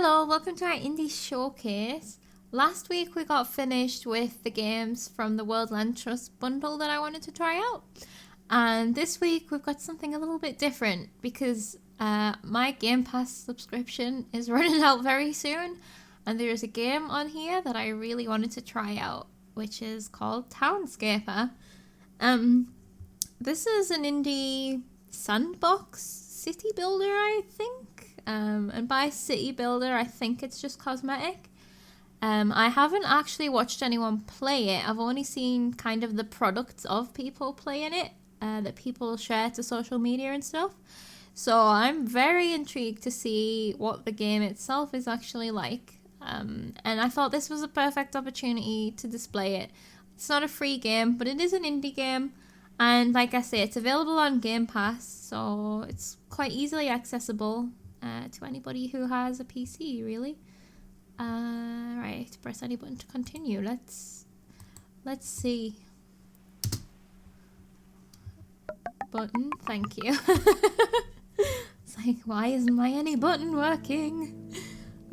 Hello, welcome to our indie showcase. Last week we got finished with the games from the World Land Trust bundle that I wanted to try out. And this week we've got something a little bit different because my Game Pass subscription is running out very soon. And there's a game on here that I really wanted to try out, which is called Townscaper. This is an indie sandbox city builder, I think. And by city builder, I think it's just cosmetic. I haven't actually watched anyone play it. I've only seen kind of the products of people playing it that people share to social media and stuff. So I'm very intrigued to see what the game itself is actually like. And I thought this was a perfect opportunity to display it. It's not a free game, but it is an indie game. And like I say, it's available on Game Pass, so it's quite easily accessible to anybody who has a PC, really. Right, press any button to continue. Let's see. Button, thank you. It's like, why isn't my any button working?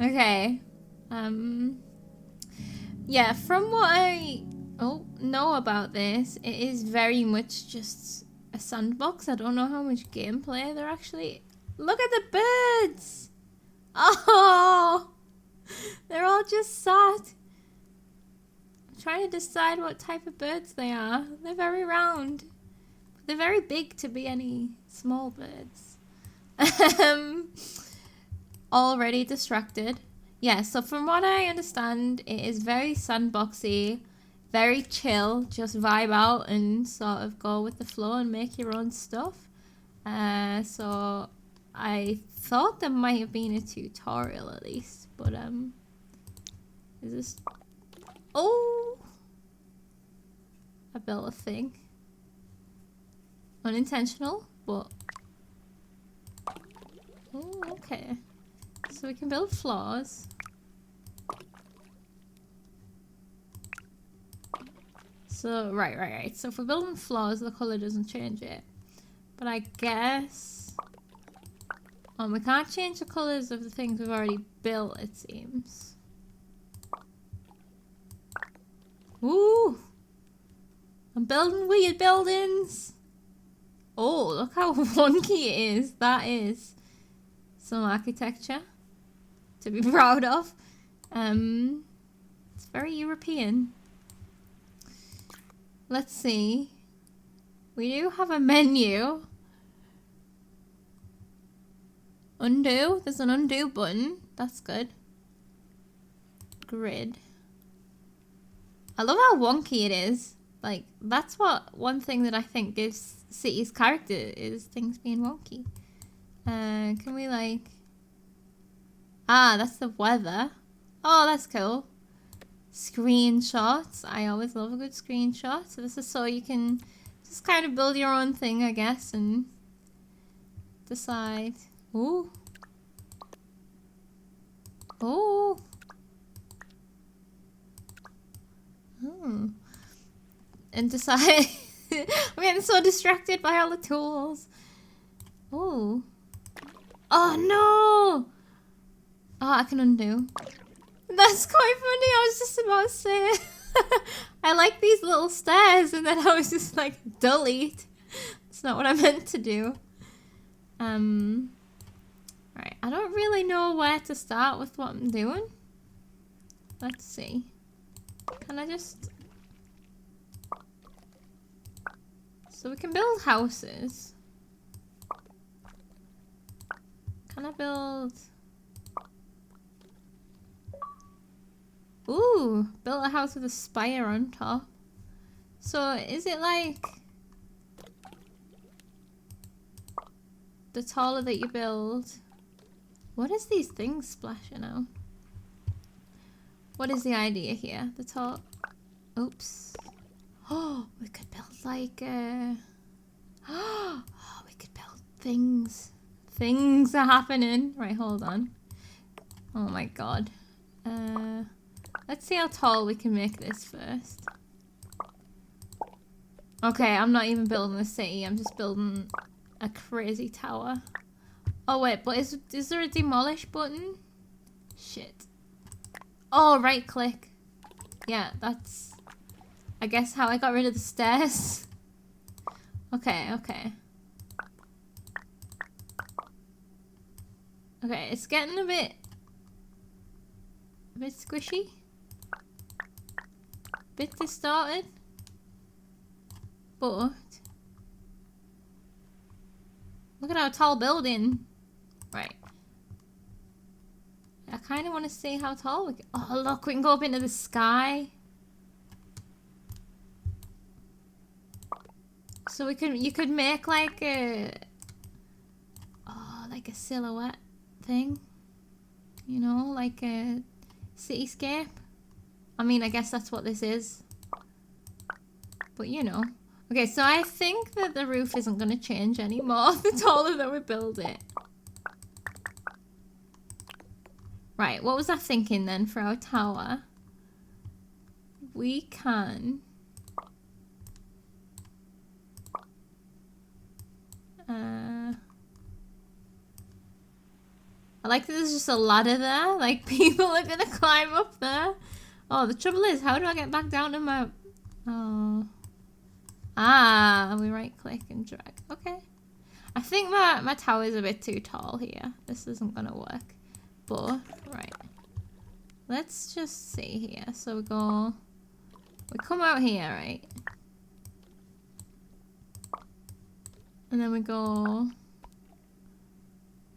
Okay. Yeah, from what I know about this, it is very much just a sandbox. I don't know how much gameplay there actually. Look at the birds! Oh! They're all just sat. I'm trying to decide what type of birds they are. They're very round. They're very big to be any small birds. Already distracted. Yeah, so from what I understand, it is very sandboxy, very chill, just vibe out and sort of go with the flow and make your own stuff. So I thought there might have been a tutorial at least, but is this? Oh, I built a thing. Unintentional, but oh, okay. So we can build floors. So right. So if we're building floors, the color doesn't change it. But I guess we can't change the colors of the things we've already built, it seems. Ooh! I'm building weird buildings! Oh, look how wonky it is. That is some architecture to be proud of. It's very European. Let's see. We do have a menu. Undo. There's an undo button. That's good. Grid. I love how wonky it is. Like, that's one thing that I think gives cities character is things being wonky. Can we like... Ah, that's the weather. Oh, that's cool. Screenshots. I always love a good screenshot. So this is so you can just kind of build your own thing, I guess, and decide. Ooh. Oh. Oh. And decide. I'm getting so distracted by all the tools. Oh. Oh no! Oh, I can undo. That's quite funny. I was just about to say it. I like these little stairs, and then I was just like, delete. That's not what I meant to do. Right. I don't really know where to start with what I'm doing. Let's see. Can I just... So we can build houses. Can I build... Ooh, built a house with a spire on top. So is it like... The taller that you build... What is these things splashing out? What is the idea here? The top... Oops. Oh, we could build like oh, we could build things. Things are happening. Right, hold on. Oh my god. Let's see how tall we can make this first. Okay, I'm not even building a city. I'm just building a crazy tower. Oh wait, but is there a demolish button? Shit. Oh, right click. Yeah, that's, I guess, how I got rid of the stairs. Okay, okay. Okay, it's getting a bit squishy. Bit distorted. But look at our tall building. Right. I kind of want to see how tall we can. Oh, look, we can go up into the sky. So you could make like a, like a silhouette thing. You know, like a cityscape. I mean, I guess that's what this is. But you know. Okay, so I think that the roof isn't going to change anymore the taller that we build it. Right, what was I thinking then for our tower? We can... I like that there's just a ladder there. Like, people are going to climb up there. Oh, the trouble is, how do I get back down to my... Oh... Ah, we right click and drag. Okay. I think my tower is a bit too tall here. This isn't gonna work. But, right. Let's just see here. So we come out here, right? And then we go...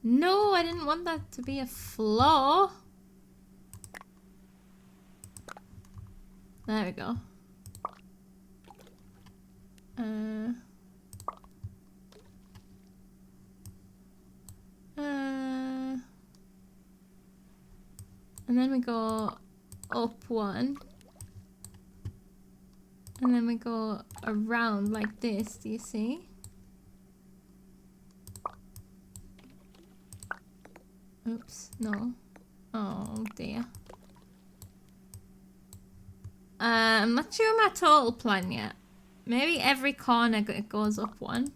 No, I didn't want that to be a floor. There we go. And then we go up one. And then we go around like this, do you see? Oops, no. Oh dear. I'm not sure my total plan yet. Maybe every corner goes up one.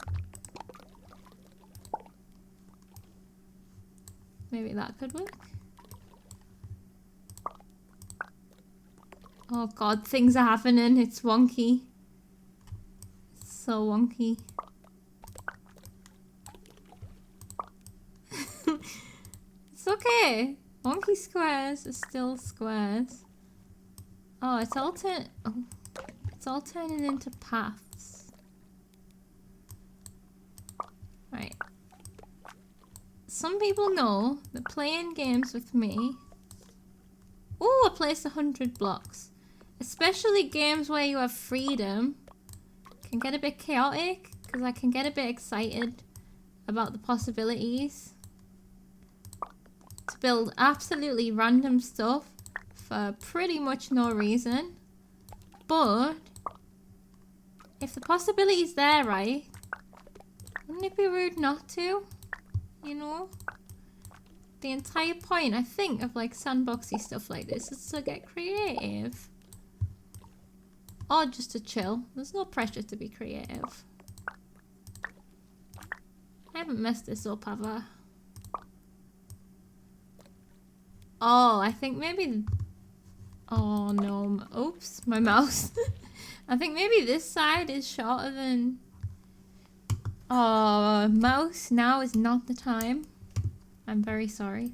Maybe that could work. Oh god, things are happening. It's wonky. It's so wonky. It's okay. Wonky squares are still squares. Oh, it's all turning into paths. Right. Some people know that playing games with me... Oh, I placed 100 blocks. Especially games where you have freedom can get a bit chaotic because I can get a bit excited about the possibilities to build absolutely random stuff for pretty much no reason. But if the possibility's there, right, wouldn't it be rude not to? You know? The entire point, I think, of like sandboxy stuff like this is to get creative. Or just to chill. There's no pressure to be creative. I haven't messed this up, have I? Oh, I think maybe... Oh no, oops, my mouse. I think maybe this side is shorter than... Oh, mouse, now is not the time. I'm very sorry.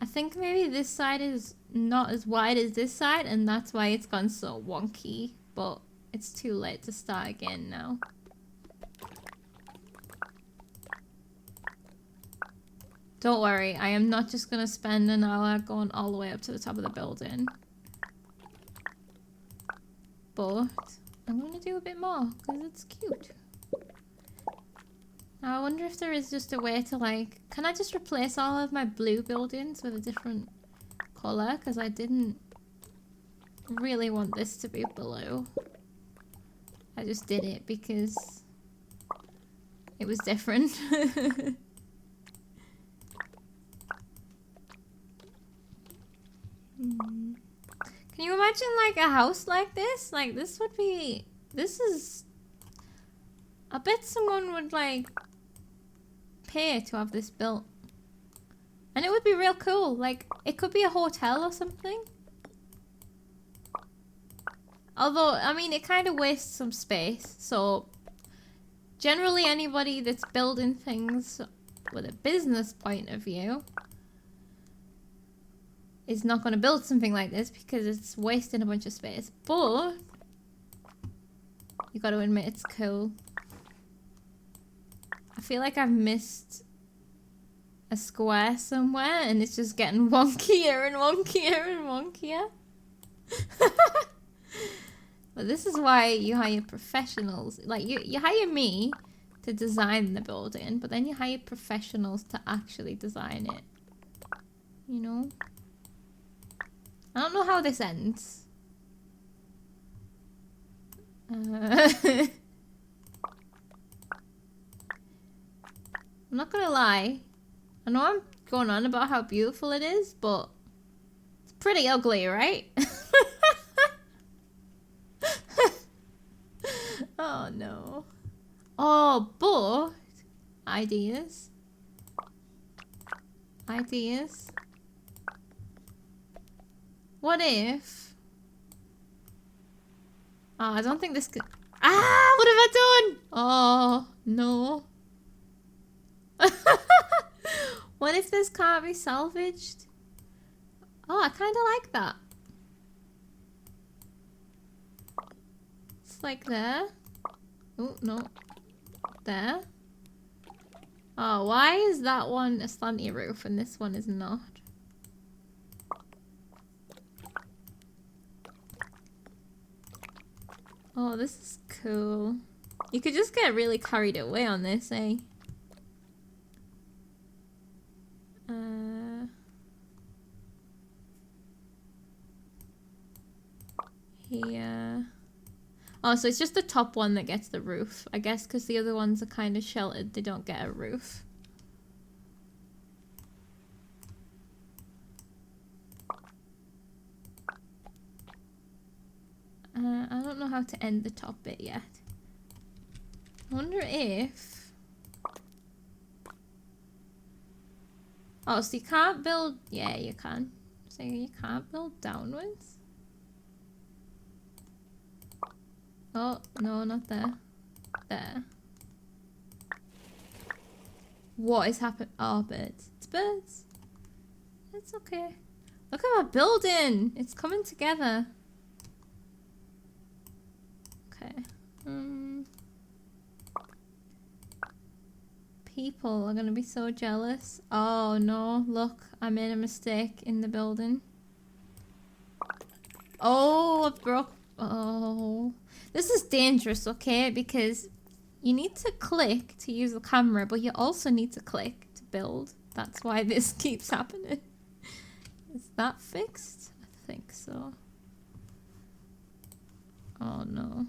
I think maybe this side is not as wide as this side and that's why it's gone so wonky. But it's too late to start again now. Don't worry, I am not just gonna spend an hour going all the way up to the top of the building. But I'm gonna do a bit more because it's cute. Now I wonder if there is just a way to like... Can I just replace all of my blue buildings with a different colour? Because I didn't really want this to be blue. I just did it because it was different. Can you imagine like a house like this? Like this would be... This is... I bet someone would like pay to have this built. And it would be real cool. Like, it could be a hotel or something. Although, I mean, it kind of wastes some space. So, generally anybody that's building things with a business point of view is not going to build something like this because it's wasting a bunch of space. But you got to admit it's cool. I feel like I've missed a square somewhere and it's just getting wonkier and wonkier and wonkier. But this is why you hire professionals. Like, you hire me to design the building, but then you hire professionals to actually design it. You know? I don't know how this ends. I'm not gonna lie. I know I'm going on about how beautiful it is, but it's pretty ugly, right? Oh no. Oh, but ideas. Ideas. What if? Oh, I don't think this could. Ah, what have I done? Oh no. What if this can't be salvaged? Oh, I kind of like that. It's like there. Oh, no. There. Oh, why is that one a slanty roof and this one is not? Oh, this is cool. You could just get really carried away on this, eh? Here. Oh, so it's just the top one that gets the roof. I guess because the other ones are kind of sheltered, they don't get a roof. I don't know how to end the top bit yet. I wonder if... Oh, so you can't build... Yeah, you can. So you can't build downwards? Oh, no, not there. There. What is happening? Oh, birds. It's birds. It's okay. Look at my building! It's coming together. Okay. People are gonna be so jealous. Oh no, look, I made a mistake in the building. Oh, I broke. Oh. This is dangerous, okay? Because you need to click to use the camera, but you also need to click to build. That's why this keeps happening. Is that fixed? I think so. Oh no.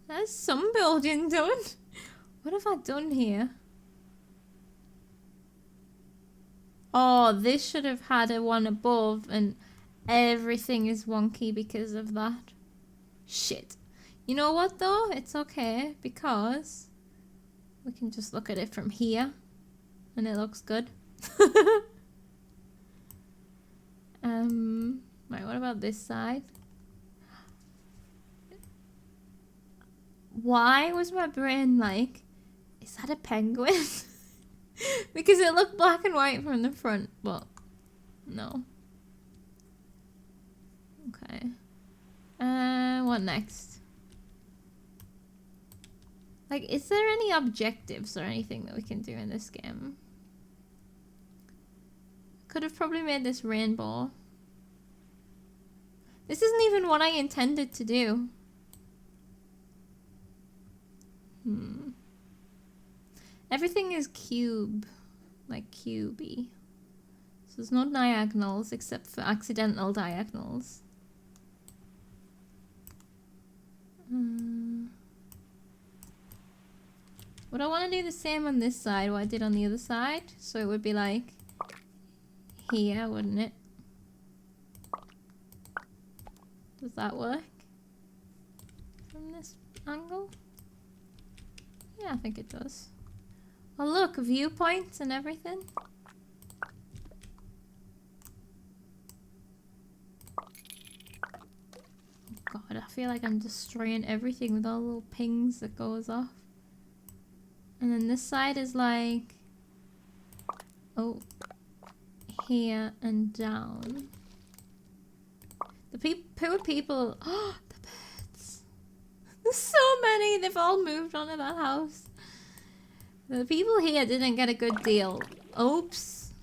There's some building done. What have I done here? Oh, this should have had a one above and everything is wonky because of that. Shit. You know what though? It's okay because we can just look at it from here and it looks good. Right, what about this side? Why was my brain like, is that a penguin? Because it looked black and white from the front, but no. Okay. What next? Like, is there any objectives or anything that we can do in this game? Could have probably made this rainbow. This isn't even what I intended to do. Everything is cube. Like cubey. So there's no diagonals except for accidental diagonals. Would I want to do the same on this side, what I did on the other side? So it would be like here, wouldn't it? Does that work? From this angle? Yeah, I think it does. Oh look, viewpoints and everything. God, I feel like I'm destroying everything with all the little pings that goes off. And then this side is like... Oh. Here and down. The poor people... Oh, the birds. There's so many. They've all moved onto that house. The people here didn't get a good deal. Oops.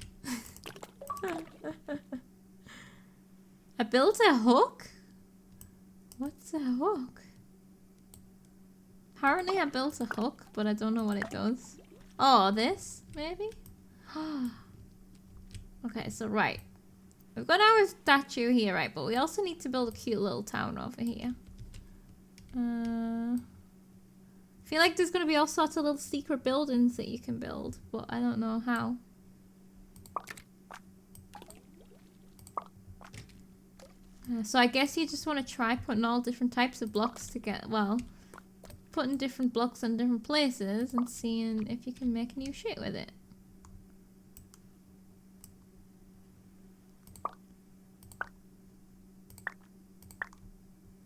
I built a hook? What's a hook? Apparently I built a hook, but I don't know what it does. Oh, this? Maybe? Okay, so right. We've got our statue here, right? But we also need to build a cute little town over here. I feel like there's going to be all sorts of little secret buildings that you can build, but I don't know how. So I guess you just want to try putting all different types of blocks together. Well, putting different blocks in different places and seeing if you can make new shit with it.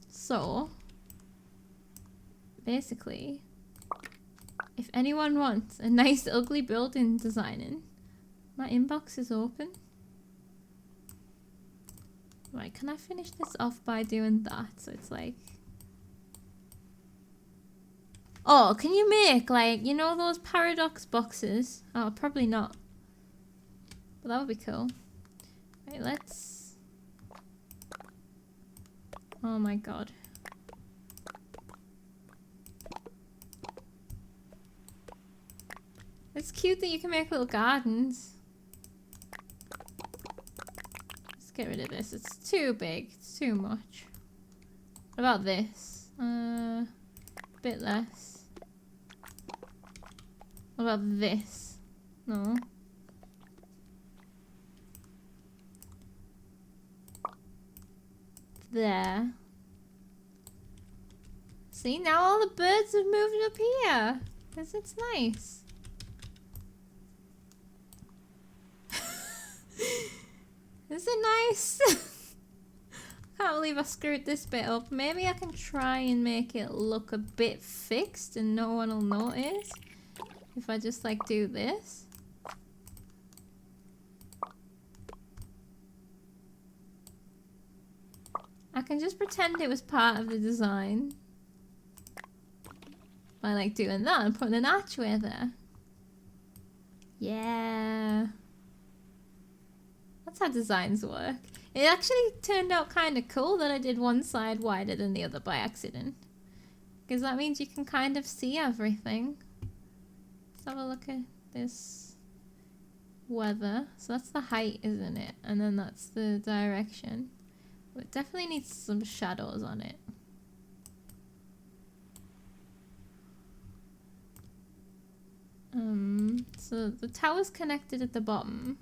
So, basically, if anyone wants a nice ugly building designing, my inbox is open. Right, can I finish this off by doing that? So it's like... Oh, can you make, like, you know those paradox boxes? Oh, probably not. But that would be cool. Right, let's... Oh my god. It's cute that you can make little gardens. Get rid of this. It's too big. It's too much. What about this? A bit less. What about this? No. There. See, now all the birds have moved up here. Because it's nice. Is it nice? I can't believe I screwed this bit up. Maybe I can try and make it look a bit fixed and no one will notice. If I just like do this. I can just pretend it was part of the design. By like doing that and putting an archway there. Yeah. That's how designs work. It actually turned out kind of cool that I did one side wider than the other by accident. Because that means you can kind of see everything. Let's have a look at this weather. So that's the height, isn't it? And then that's the direction. But it definitely needs some shadows on it. So the tower's connected at the bottom.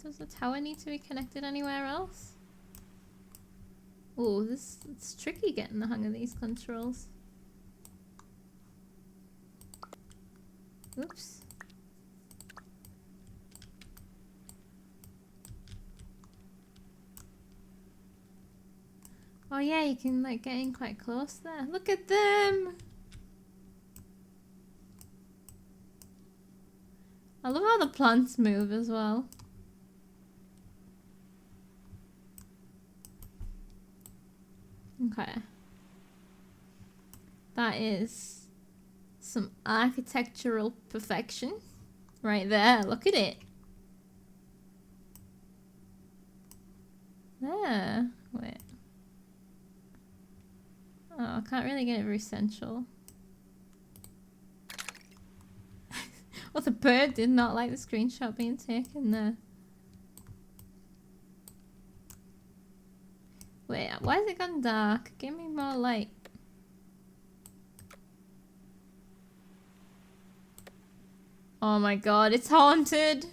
Does the tower need to be connected anywhere else? Oh, it's tricky getting the hang of these controls. Oops. Oh yeah, you can like get in quite close there. Look at them! I love how the plants move as well. Okay. That is some architectural perfection right there. Look at it. There. Wait. Oh, I can't really get it very central. Well, the bird did not like the screenshot being taken there. Wait, why has it gone dark? Give me more light. Oh my god, it's haunted!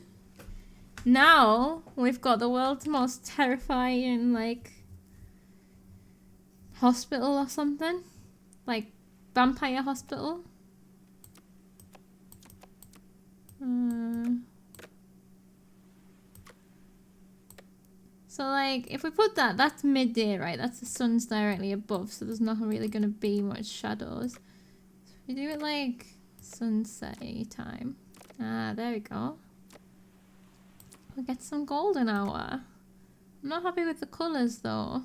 Now, we've got the world's most terrifying, like, hospital or something. Like vampire hospital. So like if we put that, that's midday, right? That's the sun's directly above, so there's not really going to be much shadows. So if we do it like sunset time. Ah, there we go. We'll get some golden hour. I'm not happy with the colours though.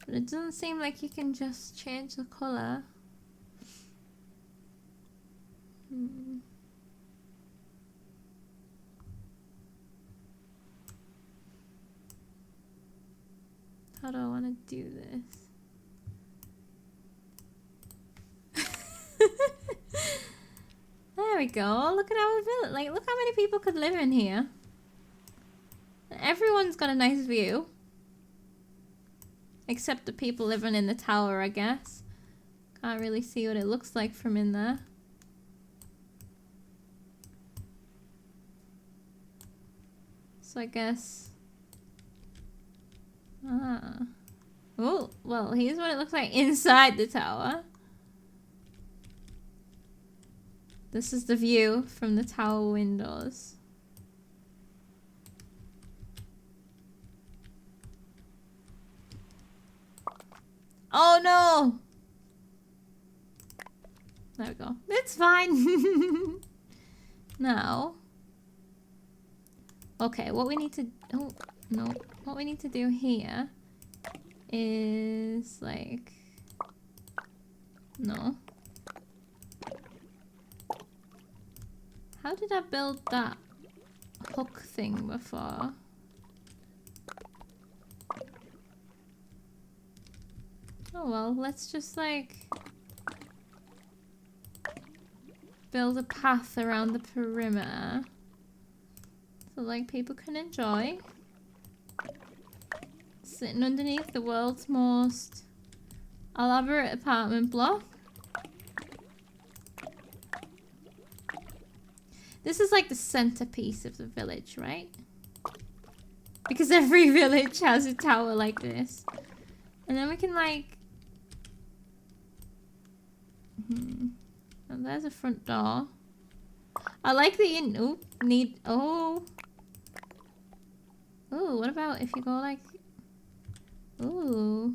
But it doesn't seem like you can just change the colour. How do I want to do this? There we go. Look at our village. Like, look how many people could live in here. Everyone's got a nice view. Except the people living in the tower, I guess. Can't really see what it looks like from in there. So I guess... Ah. Oh, well, here's what it looks like inside the tower. This is the view from the tower windows. Oh no! There we go. It's fine. Now. Okay, what we need to... Oh, no. What we need to do here is like... No. How did I build that hook thing before? Oh well, let's just like build a path around the perimeter so like people can enjoy sitting underneath the world's most elaborate apartment block. This is like the centerpiece of the village, right? Because every village has a tower like this. And then we can like... Oh, there's a front door. I like the Oop, need... Oh. Ooh, what about if you go like... Ooh.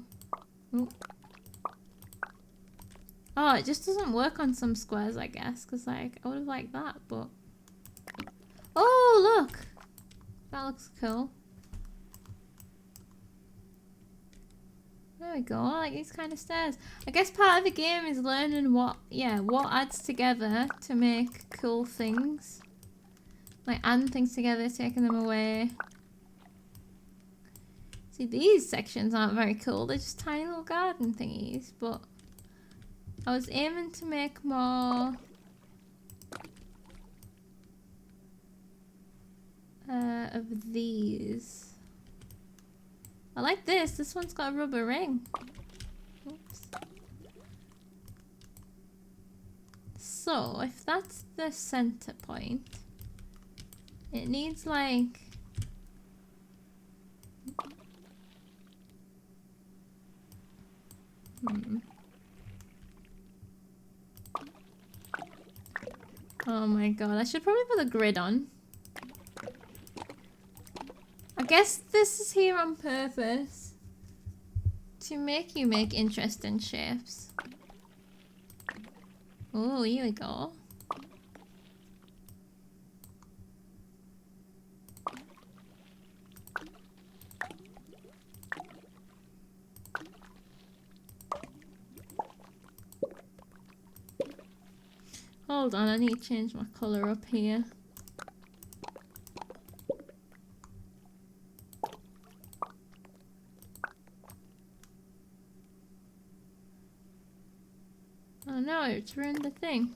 Ooh. Oh, it just doesn't work on some squares, I guess. Because like, I would have liked that, but... Oh, look! That looks cool. There we go, I like these kind of stairs. I guess part of the game is learning what adds together to make cool things. Like adding things together, taking them away. See, these sections aren't very cool, they're just tiny little garden thingies, but I was aiming to make more of these. I like this. This one's got a rubber ring. Oops. So, if that's the center point, it needs like... Oh my god, I should probably put a grid on. I guess this is here on purpose to make you make interesting shapes. Oh, here we go. Hold on, I need to change my colour up here. Oh no, it's ruined the thing.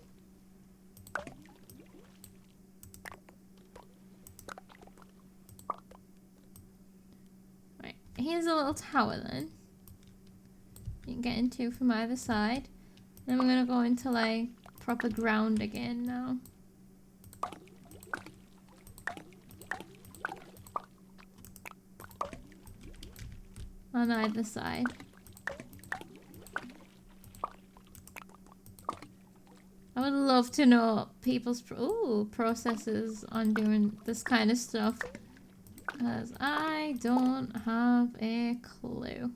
Right, here's a little tower then. You can get into from either side. Then we're gonna go into like proper ground again now. on either side. I would love to know people's processes on doing this kind of stuff, because I don't have a clue.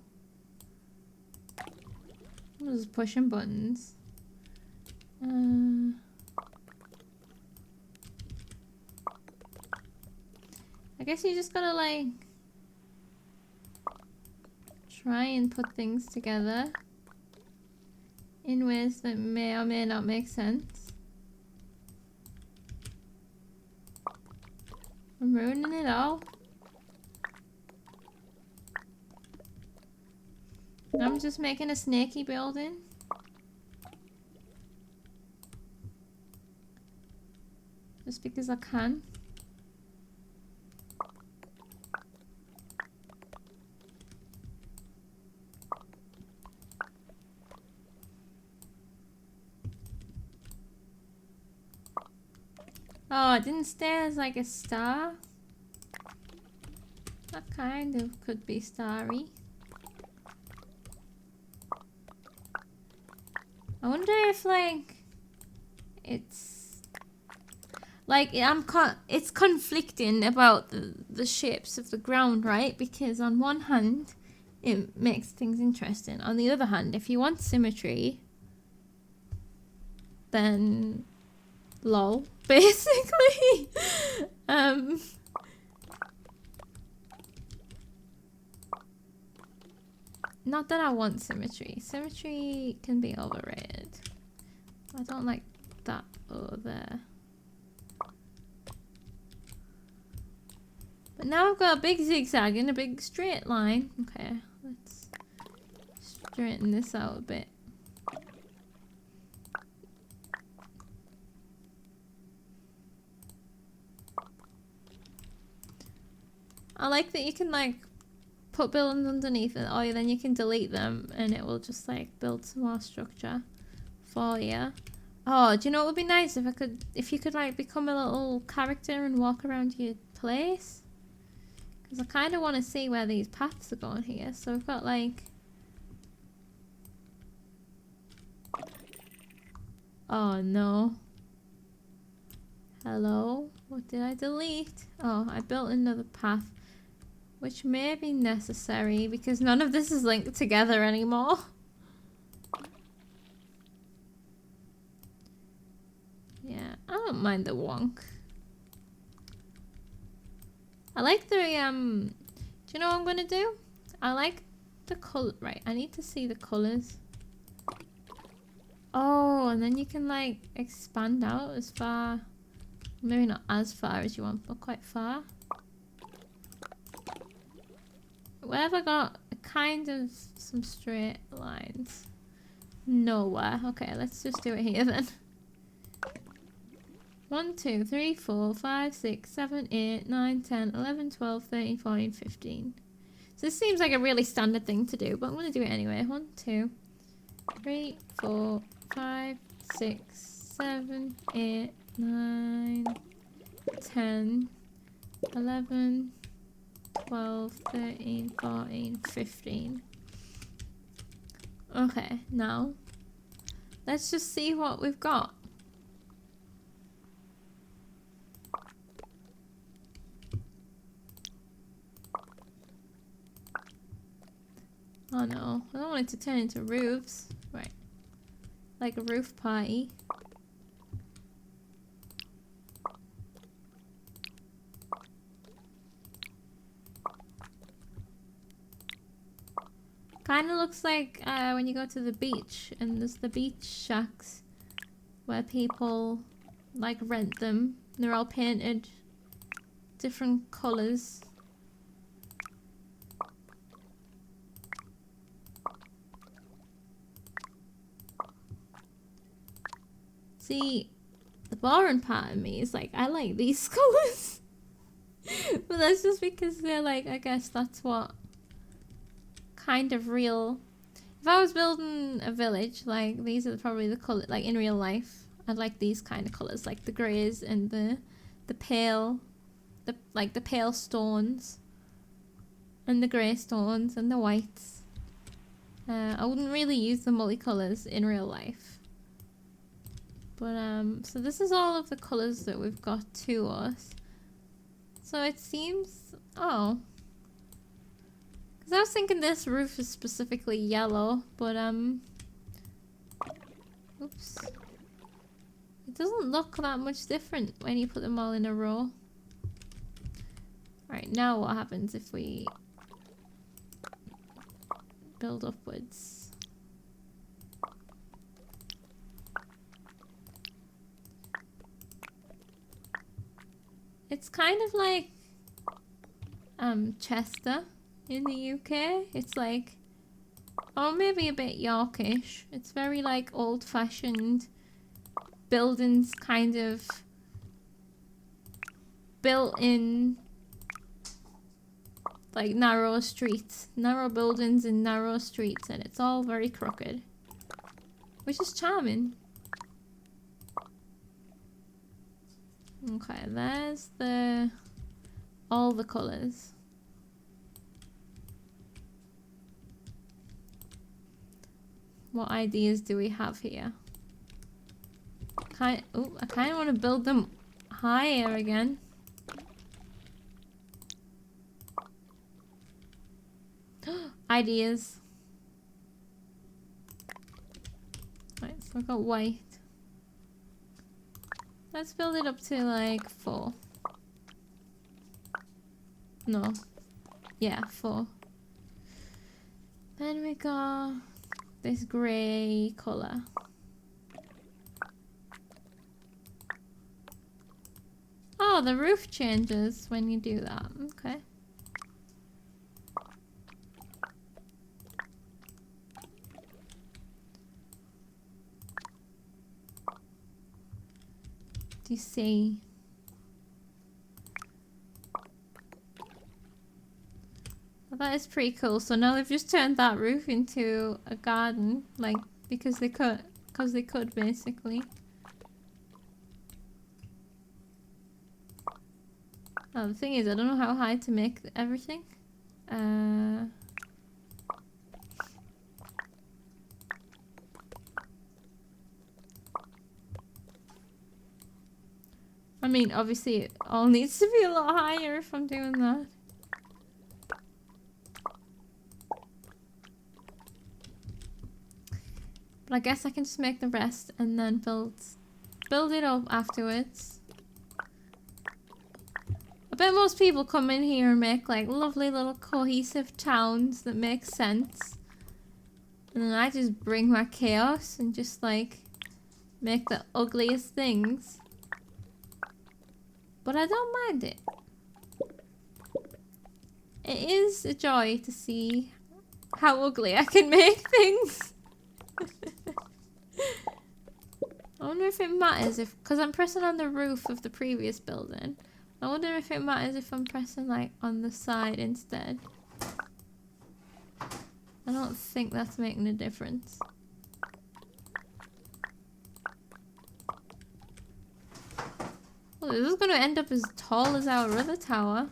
I'm just pushing buttons. I guess you just gotta like try and put things together in ways that may or may not make sense. I'm ruining it all. I'm just making a snaky building. Just because I can. Oh, it didn't stay as like a star. That kind of could be starry. I wonder if like it's like it's conflicting about the shapes of the ground, right? Because on one hand it makes things interesting. On the other hand, if you want symmetry, then lol, basically. Not that I want symmetry. Symmetry can be overrated. I don't like that over there. But now I've got a big zigzag and a big straight line. Okay, let's straighten this out a bit. I like that you can like put buildings underneath it, or then you can delete them and it will just like build some more structure for you. Oh, do you know what would be nice if you could like become a little character and walk around your place? Because I kind of want to see where these paths are going here. So we've got like... Oh no. Hello? What did I delete? Oh, I built another path. Which may be necessary because none of this is linked together anymore. Yeah, I don't mind the wonk. I like the, do you know what I'm gonna do? I like the color, right, I need to see the colors. Oh, and then you can like expand out as far, maybe not as far as you want, but quite far. Where have I got kind of some straight lines? Nowhere. Okay, let's just do it here then. 1, 2, 3, 4, 5, 6, 7, 8, 9, 10, 11, 12, 13, 14, 15. So this seems like a really standard thing to do, but I'm going to do it anyway. 1, 2, 3, 4, 5, 6, 7, 8, 9, 10, 11, 12, 13, 14, 15. Okay, now let's just see what we've got. Oh no, I don't want it to turn into roofs. Right. Like a roof party. Kind of looks like when you go to the beach and there's the beach shacks where people like rent them. They're all painted different colours. See, the boring part of me is like, I like these colours. But that's just because they're like, I guess that's what kind of real. If I was building a village, like these are probably the colour, like in real life, I'd like these kind of colours, like the greys and the pale, the pale stones and the grey stones and the whites. I wouldn't really use the multicolours in real life. But so this is all of the colours that we've got to us. So it seems, oh, because I was thinking this roof is specifically yellow, but oops. It doesn't look that much different when you put them all in a row. Right, now what happens if we build upwards? It's kind of like Chester in the UK. It's like, or maybe a bit Yorkish. It's very like old-fashioned buildings, kind of built in like narrow streets, narrow buildings in narrow streets, and it's all very crooked, which is charming. Okay, there's all the colours. What ideas do we have here? I kind of want to build them higher again. Ideas. Right, so I've got white. Let's build it up to like 4. No. Yeah, 4. Then we got this grey colour. Oh, the roof changes when you do that. Okay. Do you see? Well, that is pretty cool. So now they've just turned that roof into a garden, like because they could basically. Oh, the thing is, I don't know how high to make everything. I mean, obviously it all needs to be a lot higher if I'm doing that. But I guess I can just make the rest and then build it up afterwards. I bet most people come in here and make like lovely little cohesive towns that make sense. And then I just bring my chaos and just like make the ugliest things. But I don't mind it. It is a joy to see how ugly I can make things. I wonder if it matters because I'm pressing on the roof of the previous building. I wonder if it matters if I'm pressing like on the side instead. I don't think that's making a difference. Well, this is going to end up as tall as our other tower.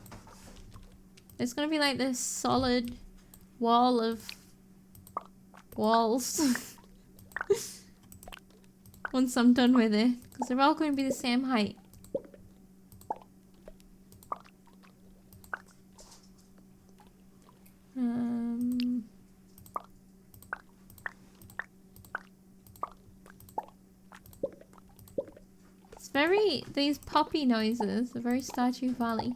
It's going to be like this solid wall of walls. Once I'm done with it. Because they're all going to be the same height. These poppy noises are very Stardew Valley.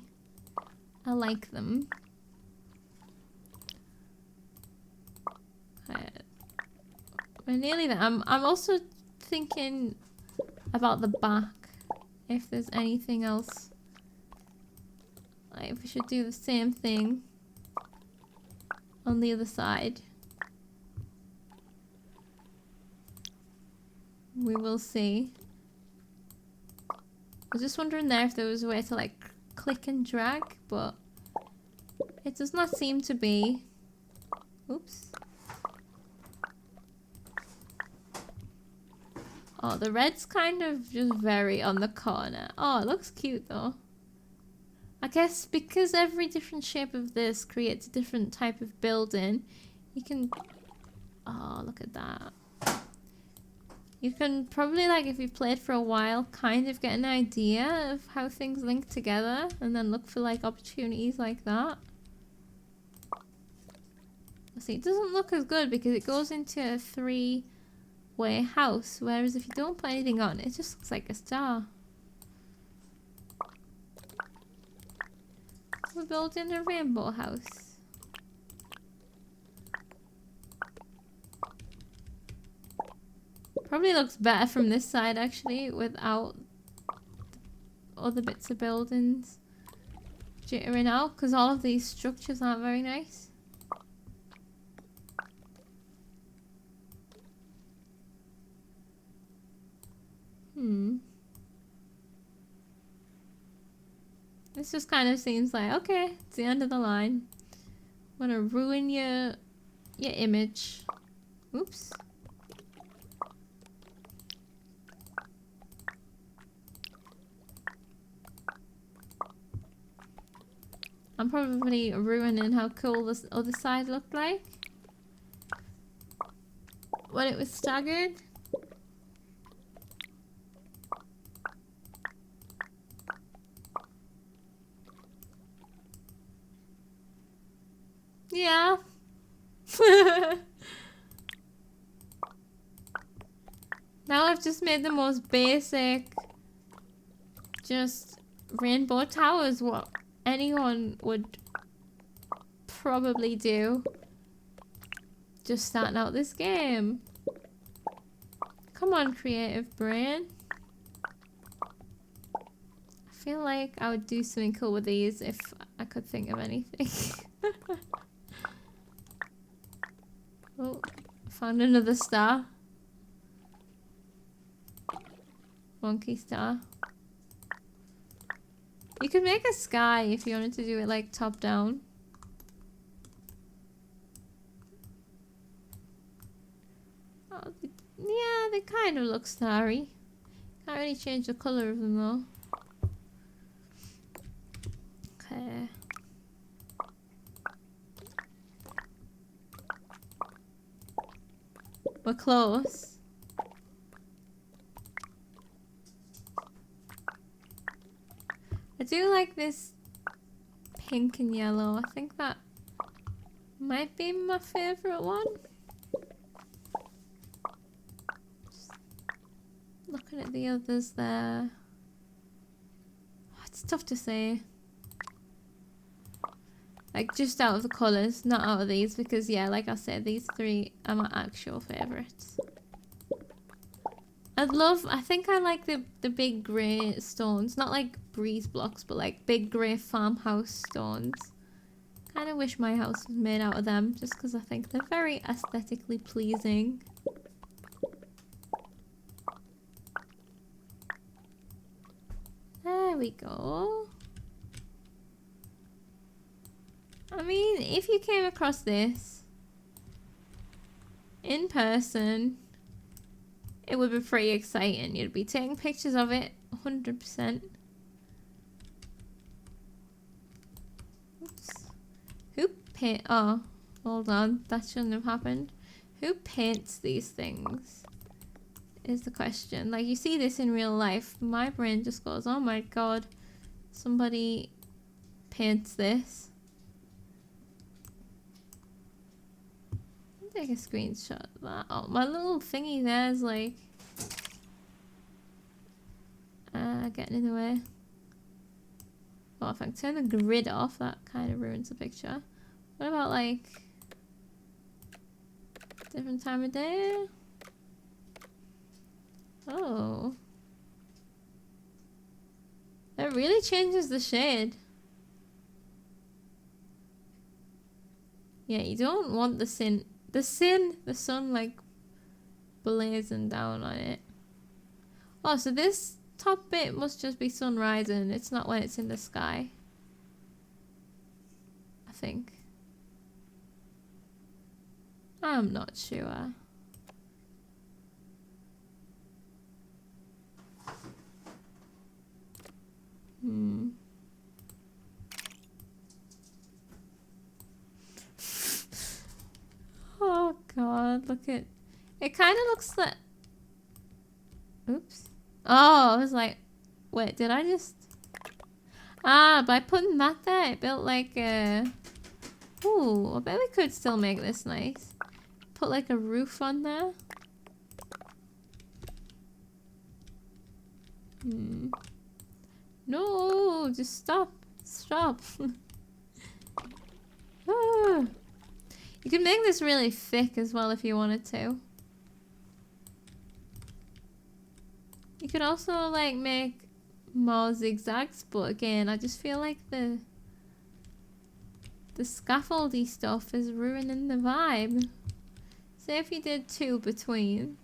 I like them. We're nearly there. I'm also thinking about the back. If there's anything else. Like if we should do the same thing on the other side. We will see. I was just wondering there if there was a way to like click and drag, but it does not seem to be. Oops. Oh, the red's kind of just very on the corner. Oh, it looks cute though. I guess because every different shape of this creates a different type of building, you can... Oh, look at that. You can probably, like, if you've played for a while, kind of get an idea of how things link together and then look for, like, opportunities like that. See, it doesn't look as good because it goes into a three-way house, whereas if you don't put anything on, it just looks like a star. We're building a rainbow house. Probably looks better from this side actually, without other bits of buildings jittering out, because all of these structures aren't very nice. This just kind of seems like, okay, it's the end of the line. I'm gonna ruin your image. Oops. I'm probably ruining how cool this other side looked like when it was staggered. Yeah. Now I've just made the most basic, just rainbow towers, what anyone would probably do just starting out this game. Come on, creative brain. I feel like I would do something cool with these if I could think of anything. Oh, found another star. Monkey star. You could make a sky if you wanted to do it like top down. Oh, yeah, they kind of look starry. Can't really change the colour of them though. Okay. We're close. I do like this pink and yellow. I think that might be my favourite one. Just looking at the others there. Oh, it's tough to say. Like, just out of the colours, not out of these, because yeah, like I said, these three are my actual favourites. I think I like the big grey stones, not like breeze blocks, but like big grey farmhouse stones. Kind of wish my house was made out of them, just because I think they're very aesthetically pleasing. There we go. I mean, if you came across this in person, it would be pretty exciting. You'd be taking pictures of it 100%. Oops. Who paint? Oh, hold on. That shouldn't have happened. Who paints these things? Is the question. Like, you see this in real life. My brain just goes, oh my god. Somebody paints this. Take a screenshot of that. Oh, my little thingy there is like getting in the way. Well, if I can turn the grid off, that kind of ruins the picture. What about like different time of day? Oh, that really changes the shade. Yeah, you don't want the sun like blazing down on it. Oh, so this top bit must just be sun rising. It's not when it's in the sky, I think. I'm not sure. god, look at... It kind of looks like... Oops. Oh, I was like... Wait, did I just... Ah, by putting that there, it built like a... Ooh, I bet we could still make this nice. Put like a roof on there. No, just stop. Stop. Ah. You could make this really thick as well if you wanted to. You could also like make more zigzags, but again, I just feel like the scaffoldy stuff is ruining the vibe. Say if you did 2 between.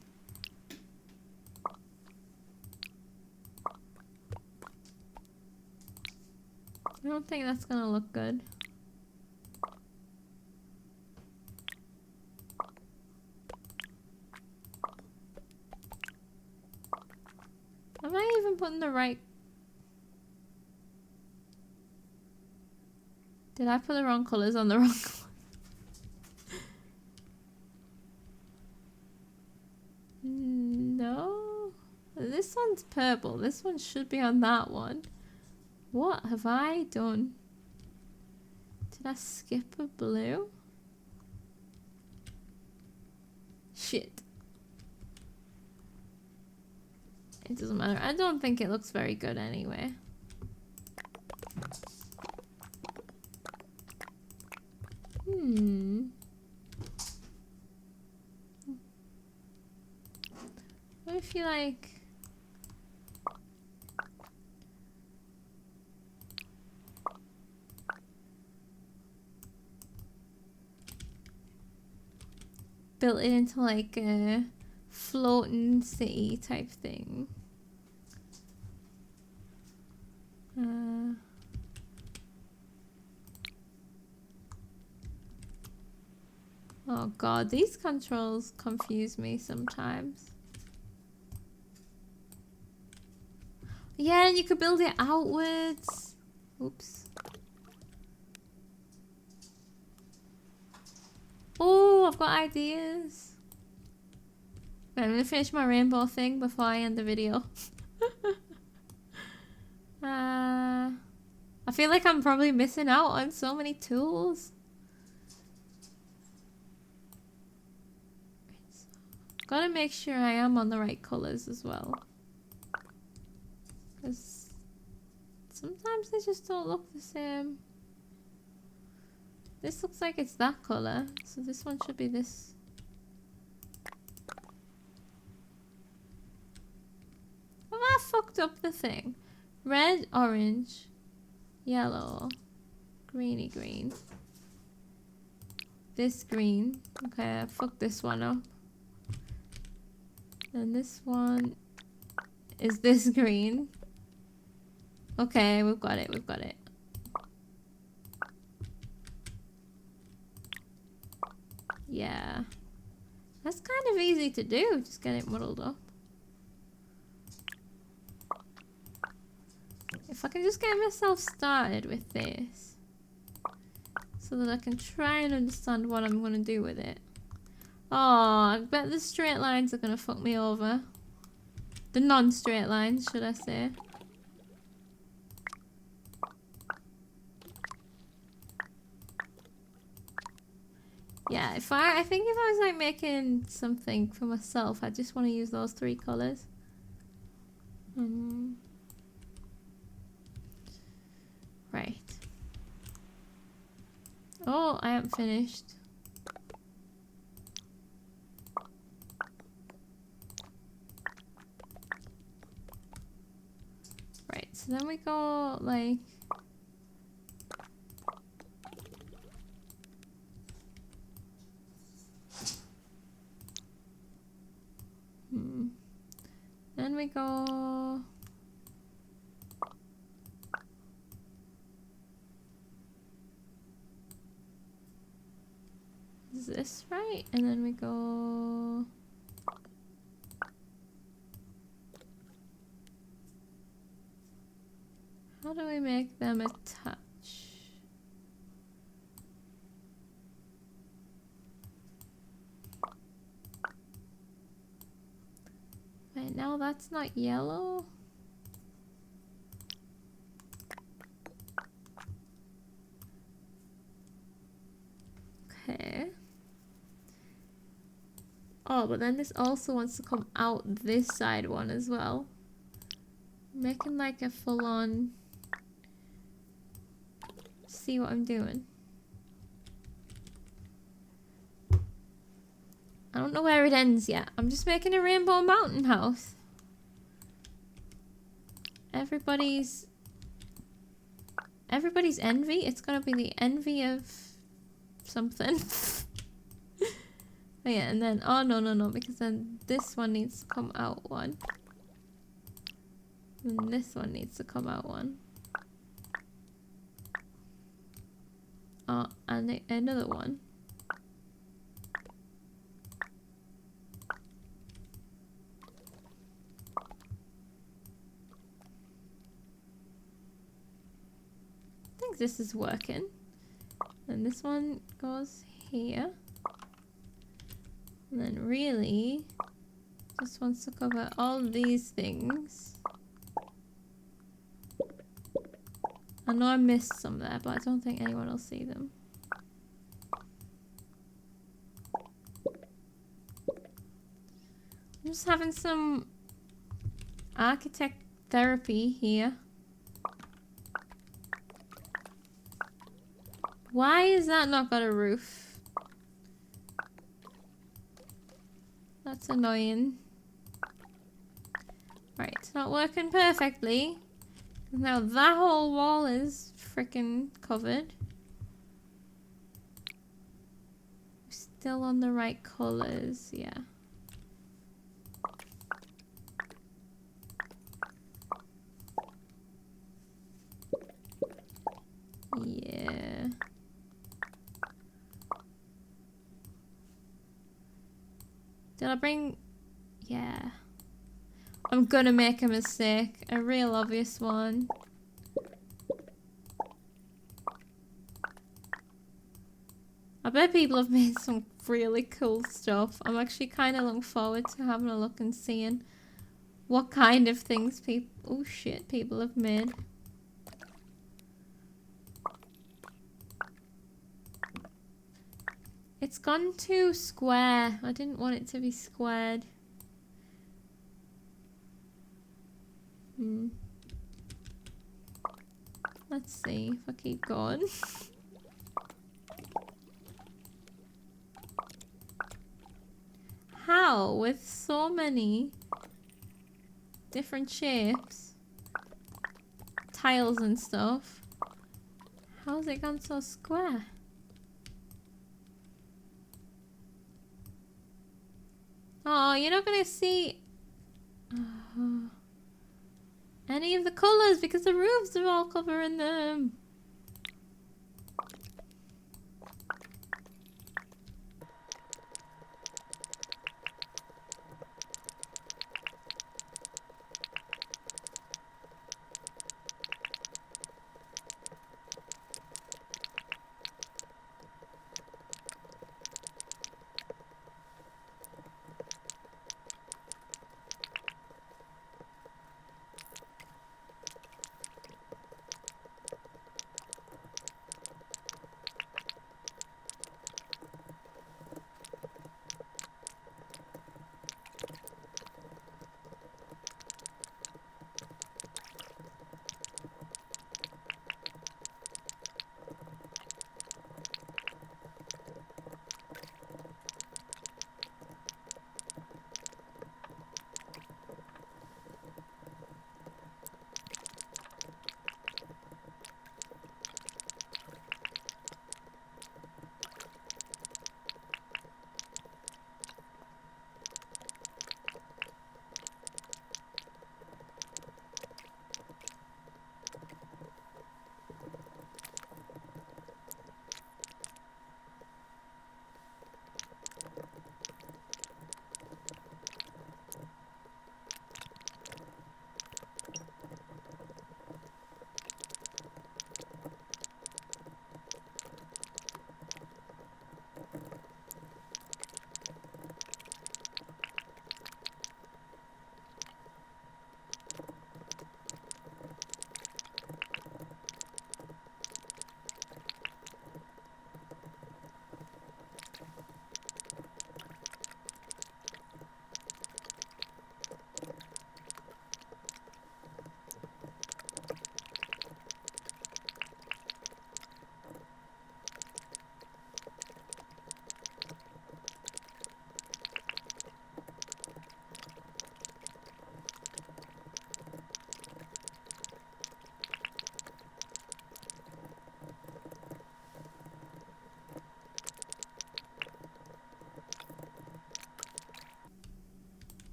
I don't think that's gonna look good. Am I even putting the right... Did I put the wrong colours on the wrong one? No. This one's purple. This one should be on that one. What have I done? Did I skip a blue? Shit. It doesn't matter. I don't think it looks very good anyway. What if you like... built it into like a floating city type thing. Oh god, these controls confuse me sometimes. Yeah, and you could build it outwards. Oops. Oh, I've got ideas. Okay, I'm gonna finish my rainbow thing before I end the video. I feel like I'm probably missing out on so many tools. Gotta make sure I am on the right colors as well. Because sometimes they just don't look the same. This looks like it's that color, so this one should be this. Have I fucked up the thing? Red, orange, yellow, greeny green. This green. Okay, I fucked this one up. And this one is this green. Okay, we've got it, we've got it. Yeah. That's kind of easy to do, just get it muddled up. If I can just get myself started with this, so that I can try and understand what I'm going to do with it. Oh, I bet the straight lines are going to fuck me over. The non-straight lines, should I say. Yeah, I think if I was like making something for myself, I just want to use those 3 colors. Right. Oh, I haven't finished. Right, so then we go like... Then we go... Is this right? And then we go... How do we make them attach? now that's not yellow. Okay. Oh, but then this also wants to come out this side one as well. Making like a full-on... See what I'm doing. I don't know where it ends yet. I'm just making a rainbow mountain house. Everybody's envy. It's gonna be the envy of something. Oh yeah, and then oh no, because then this one needs to come out one. And this one needs to come out one. Oh, and another one. I think this is working. And this one goes here. And then really just wants to cover all these things. I know I missed some there, but I don't think anyone will see them. I'm just having some architect therapy here. Why is that not got a roof? That's annoying. Right, it's not working perfectly. Now that whole wall is freaking covered. Still on the right colors, yeah. Yeah. Did I bring... Yeah. I'm gonna make a mistake. A real obvious one. I bet people have made some really cool stuff. I'm actually kind of looking forward to having a look and seeing what kind of things people have made. It's gone too square. I didn't want it to be squared. Let's see if I keep going. How, with so many different shapes, tiles and stuff, how's it gone so square? Oh, you're not gonna see any of the colors because the roofs are all covering them.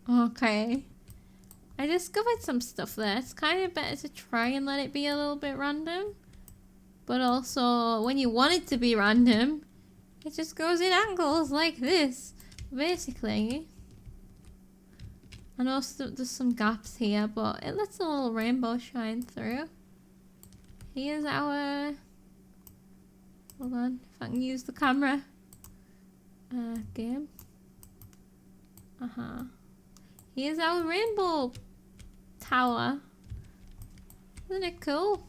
Okay. I discovered some stuff there. It's kind of better to try and let it be a little bit random. But also, when you want it to be random, it just goes in angles like this. Basically. I know there's some gaps here, but it lets a little rainbow shine through. Here's our... Hold on, if I can use the camera. Game. Here's our rainbow tower. Isn't it cool?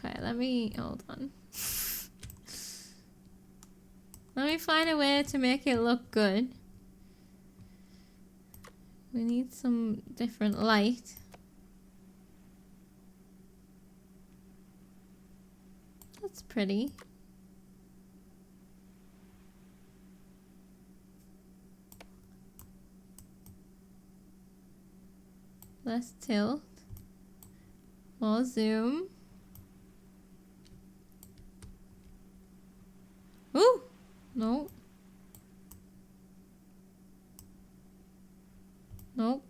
Okay, hold on. Let me find a way to make it look good. We need some different light. That's pretty. Less tilt. More zoom. Ooh! No. Nope.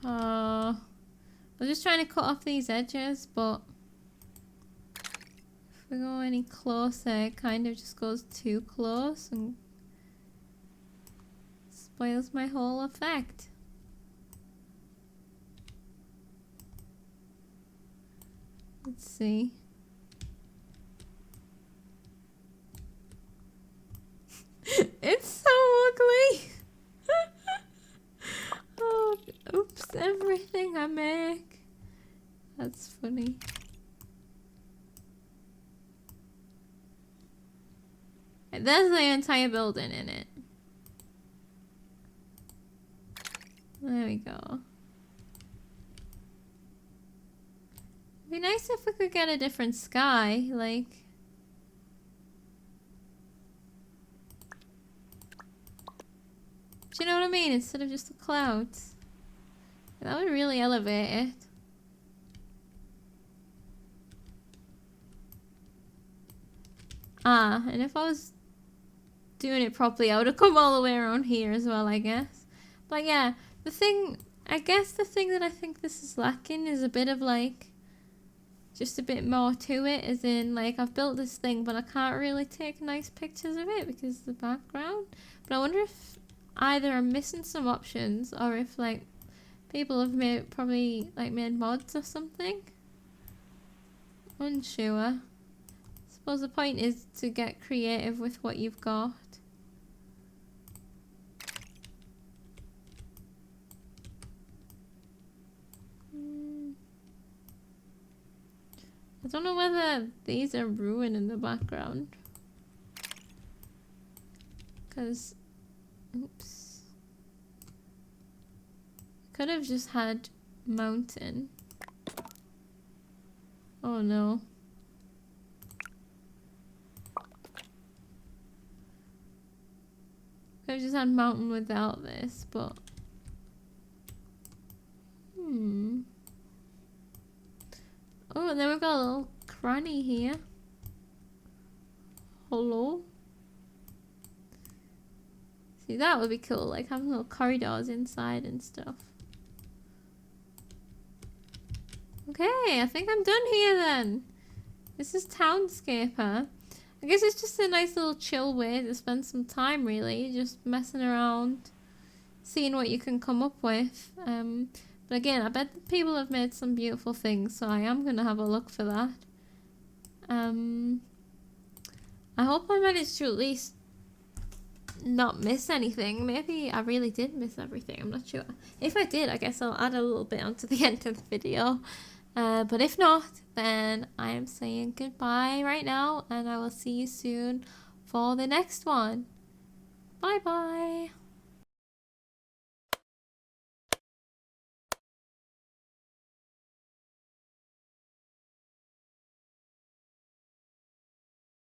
I'm just trying to cut off these edges, but if we go any closer, it kind of just goes too close and spoils my whole effect. Let's see. It's so ugly. Oh, oops, everything I make. That's funny. There's the entire building in it. There we go. It'd be nice if we could get a different sky, like... Do you know what I mean? Instead of just the clouds. That would really elevate it. And if I was doing it properly, I would have come all the way around here as well, I guess. But yeah, I guess the thing that I think this is lacking is a bit of like, just a bit more to it, as in like I've built this thing but I can't really take nice pictures of it because of the background. But I wonder if either I'm missing some options or if like people have made mods or something. Unsure. I suppose the point is to get creative with what you've got. I don't know whether these are ruining the background. Because, oops. Could have just had mountain. Oh no. Could have just had mountain without this, but... Oh, and then we've got a little cranny here. Hello? See, that would be cool, like having little corridors inside and stuff. Okay, I think I'm done here then. This is Townscaper. I guess it's just a nice little chill way to spend some time, really. Just messing around, seeing what you can come up with. But again, I bet people have made some beautiful things, so I am going to have a look for that. I hope I managed to at least not miss anything. Maybe I really did miss everything, I'm not sure. If I did, I guess I'll add a little bit onto the end of the video. But if not, then I am saying goodbye right now, and I will see you soon for the next one. Bye bye!